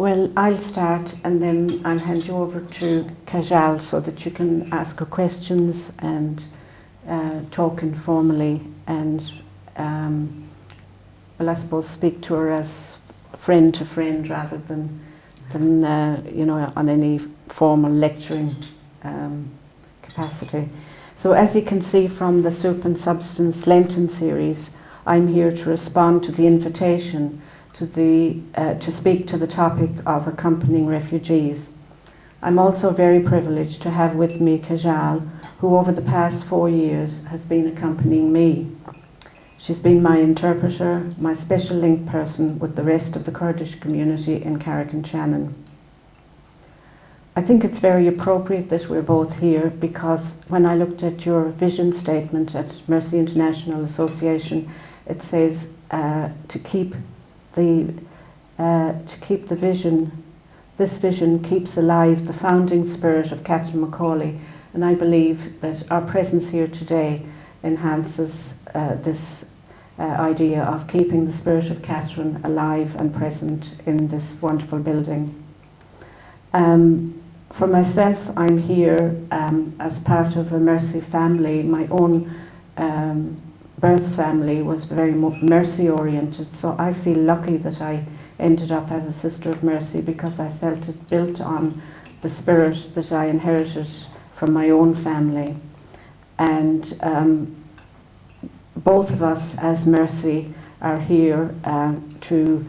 Well, I'll start and then I'll hand you over to Kajal so that you can ask her questions and talk informally and, well, I suppose speak to her as friend to friend rather than you know, on any formal lecturing capacity. So as you can see from the Soup and Substance Lenten series, I'm here to respond to the invitation to speak to the topic of accompanying refugees. I'm also very privileged to have with me Kajal, who over the past 4 years has been accompanying me. She's been my interpreter, my special link person with the rest of the Kurdish community in Carrick-on-Shannon. I think it's very appropriate that we're both here because when I looked at your vision statement at Mercy International Association, it says to keep the vision, this vision keeps alive the founding spirit of Catherine Macaulay, and I believe that our presence here today enhances this idea of keeping the spirit of Catherine alive and present in this wonderful building. For myself, I'm here as part of a Mercy family. My own birth family was very Mercy oriented, so I feel lucky that I ended up as a Sister of Mercy because I felt it built on the spirit that I inherited from my own family. And both of us as Mercy are here to,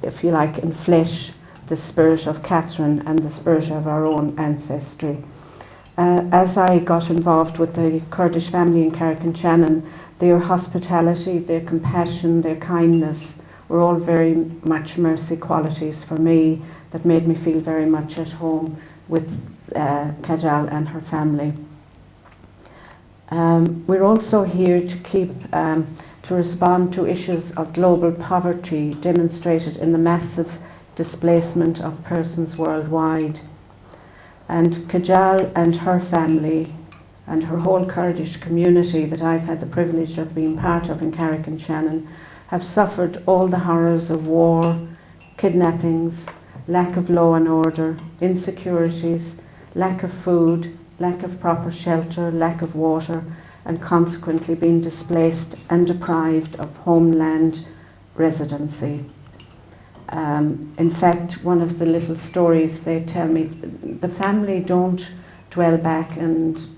if you like, enflesh the spirit of Catherine and the spirit of our own ancestry. As I got involved with the Kurdish family in Carrick-on-Shannon, their hospitality, their compassion, their kindness were all very much Mercy qualities for me that made me feel very much at home with Kajal and her family. We're also here to respond to issues of global poverty demonstrated in the massive displacement of persons worldwide. And Kajal and her family and her whole Kurdish community that I've had the privilege of being part of in Carrick-on-Shannon have suffered all the horrors of war, kidnappings, lack of law and order, insecurities, lack of food, lack of proper shelter, lack of water, and consequently being displaced and deprived of homeland residency. In fact, one of the little stories they tell me, the family don't dwell back and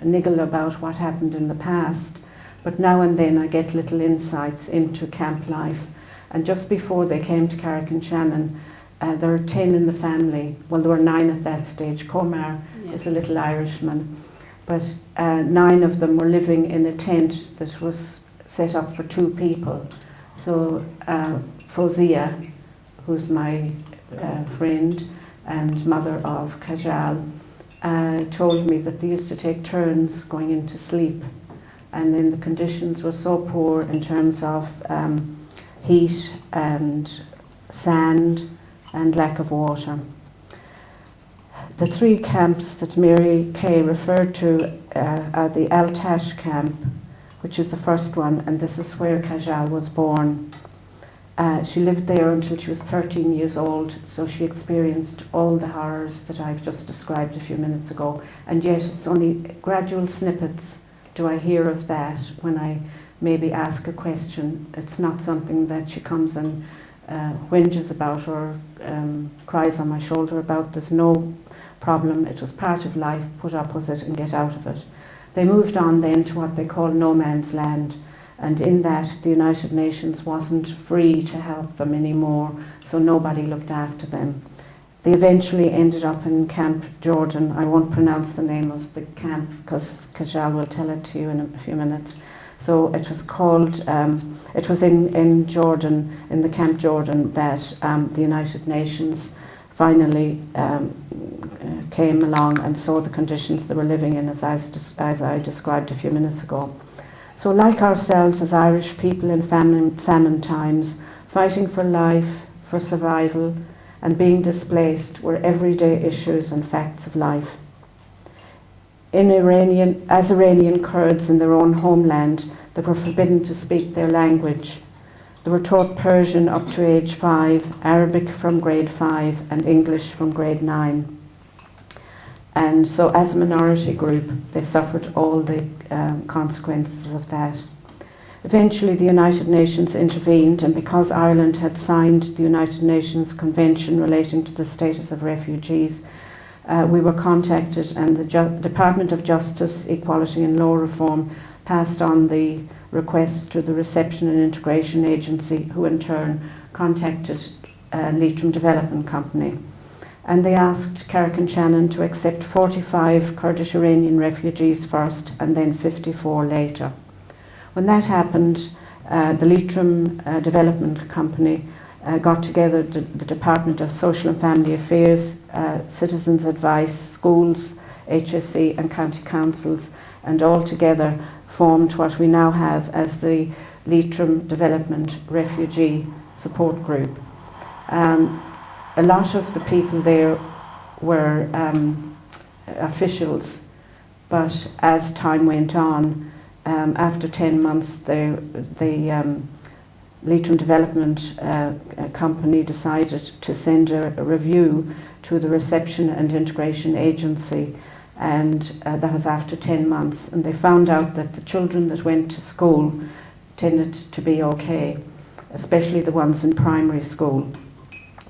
niggle about what happened in the past, but now and then I get little insights into camp life. And just before they came to Carrick-on-Shannon, there were 10 in the family. Well, there were 9 at that stage. Comar is a little Irishman, but 9 of them were living in a tent that was set up for 2 people. So Fozia, who's my friend and mother of Kajal, told me that they used to take turns going into sleep, and then the conditions were so poor in terms of heat and sand and lack of water. The 3 camps that Mary Kay referred to are the Al-Tash camp, which is the first one, and this is where Kajal was born. She lived there until she was 13 years old, so she experienced all the horrors that I've just described a few minutes ago, and yet it's only gradual snippets do I hear of that when I maybe ask a question. It's not something that she comes and whinges about or cries on my shoulder about. There's no problem. It was part of life. Put up with it and get out of it. They moved on then to what they call no man's land. And in that, the United Nations wasn't free to help them anymore, so nobody looked after them. They eventually ended up in Camp Jordan. I won't pronounce the name of the camp because Kajal will tell it to you in a few minutes. So it was called, it was in Jordan, in the Camp Jordan, that the United Nations finally came along and saw the conditions they were living in, as I described a few minutes ago. So like ourselves as Irish people in famine times, fighting for life, for survival, and being displaced were everyday issues and facts of life. As Iranian Kurds in their own homeland that were forbidden to speak their language, They were taught Persian up to age 5, Arabic from grade 5, and English from grade 9. And so as a minority group, they suffered all the consequences of that. Eventually the United Nations intervened, and because Ireland had signed the United Nations Convention relating to the status of refugees, we were contacted, and the Department of Justice, Equality and Law Reform passed on the request to the Reception and Integration Agency, who in turn contacted Leitrim Development Company. And they asked Carrick-on-Shannon to accept 45 Kurdish Iranian refugees first and then 54 later. When that happened, the Leitrim Development Company got together the Department of Social and Family Affairs, Citizens Advice, schools, HSE and county councils, and all together formed what we now have as the Leitrim Development Refugee Support Group. A lot of the people there were officials, but as time went on, after 10 months, the Leitrim Development Company decided to send a review to the Reception and Integration Agency, and that was after 10 months, and they found out that the children that went to school tended to be okay, especially the ones in primary school.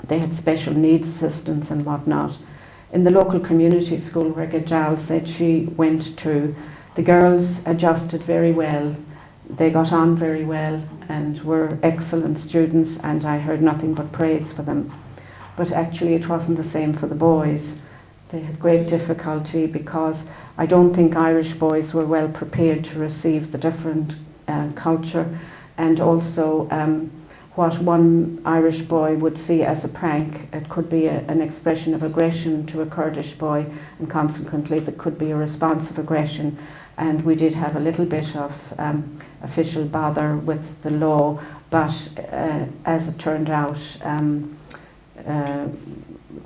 They had special needs assistance and whatnot. In the local community school where Gajal said she went to, the girls adjusted very well. They got on very well and were excellent students, and I heard nothing but praise for them. But actually it wasn't the same for the boys. They had great difficulty because I don't think Irish boys were well prepared to receive the different culture, and also what one Irish boy would see as a prank, it could be an expression of aggression to a Kurdish boy, and consequently there could be a response of aggression. And we did have a little bit of official bother with the law, but as it turned out,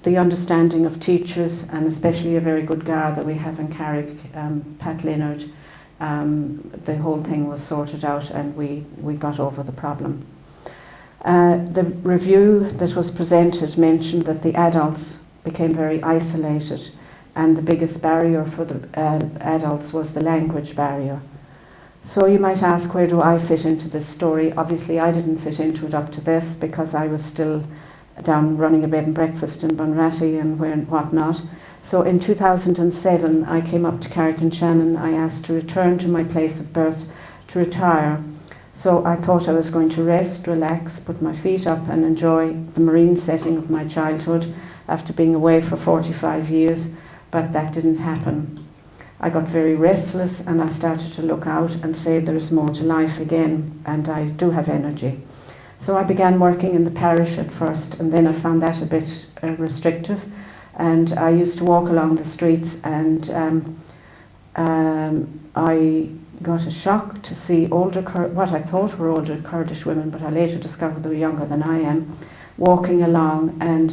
the understanding of teachers, and especially a very good guard that we have in Carrick, Pat Leonard, the whole thing was sorted out and we got over the problem. The review that was presented mentioned that the adults became very isolated, and the biggest barrier for the adults was the language barrier. So you might ask, where do I fit into this story? Obviously I didn't fit into it up to this, because I was still down running a bed and breakfast in Bunratty and whatnot. So in 2007 I came up to Carrick-on-Shannon. I asked to return to my place of birth to retire. So I thought I was going to rest, relax, put my feet up and enjoy the marine setting of my childhood after being away for 45 years, but that didn't happen. I got very restless and I started to look out and say there is more to life again, and I do have energy. So I began working in the parish at first, and then I found that a bit restrictive, and I used to walk along the streets, and I got a shock to see what I thought were older Kurdish women, but I later discovered they were younger than I am, walking along, and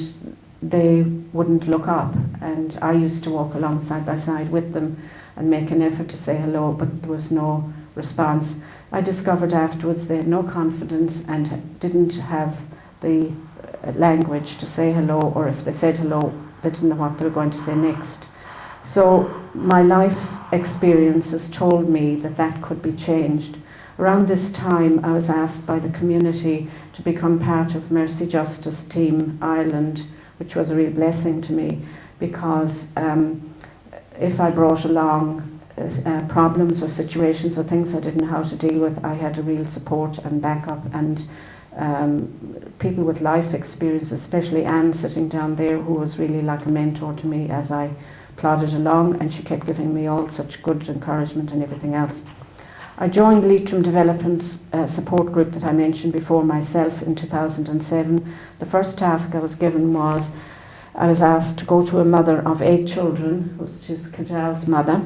they wouldn't look up, and I used to walk along side by side with them and make an effort to say hello, but there was no response. I discovered afterwards they had no confidence and didn't have the language to say hello, or if they said hello, they didn't know what they were going to say next. So my life experiences told me that that could be changed. Around this time I was asked by the community to become part of Mercy Justice Team Ireland, which was a real blessing to me, because if I brought along problems or situations or things I didn't know how to deal with, I had a real support and backup, and people with life experience, especially Anne sitting down there, who was really like a mentor to me as I plodded along, and she kept giving me all such good encouragement and everything else. I joined the Leitrim Development Support Group that I mentioned before myself in 2007. The first task I was given was, I was asked to go to a mother of 8 children, which is Kajal's mother,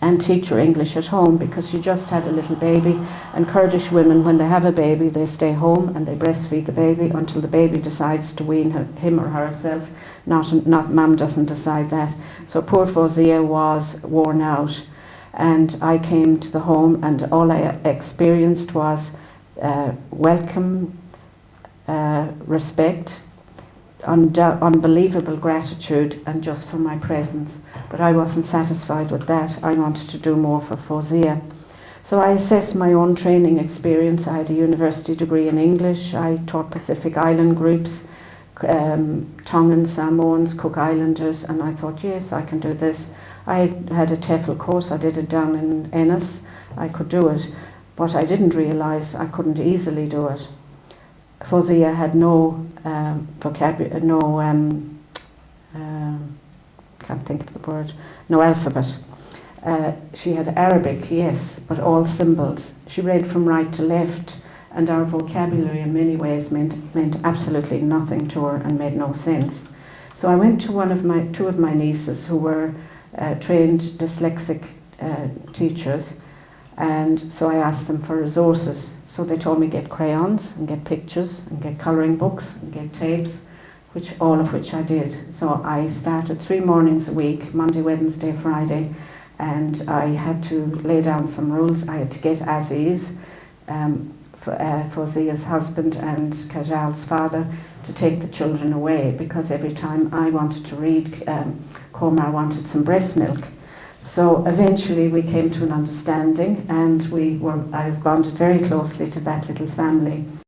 and teach her English at home, because she just had a little baby, and Kurdish women, when they have a baby, they stay home and they breastfeed the baby until the baby decides to wean him or herself. Not mum doesn't decide that. So poor Fawzia was worn out, and I came to the home, and all I experienced was welcome, respect, unbelievable gratitude, and just for my presence. But I wasn't satisfied with that. I wanted to do more for Fawzia. So I assessed my own training experience. I had a university degree in English. I taught Pacific Island groups, Tongan Samoans, Cook Islanders, and I thought, yes, I can do this. I had a TEFL course. I did it down in Ennis. I could do it, but I didn't realise I couldn't easily do it. Fawzia had no vocabulary, can't think of the word, no alphabet. She had Arabic, yes, but all symbols. She read from right to left, and our vocabulary in many ways meant absolutely nothing to her and made no sense. So I went to two of my nieces who were trained dyslexic teachers, and so I asked them for resources. So they told me get crayons and get pictures and get colouring books and get tapes, all of which I did. So I started 3 mornings a week, Monday, Wednesday, Friday, and I had to lay down some rules. I had to get Aziz, Fawzia's husband and Kajal's father, to take the children away, because every time I wanted to read, Komar wanted some breast milk. So eventually we came to an understanding, and I was bonded very closely to that little family.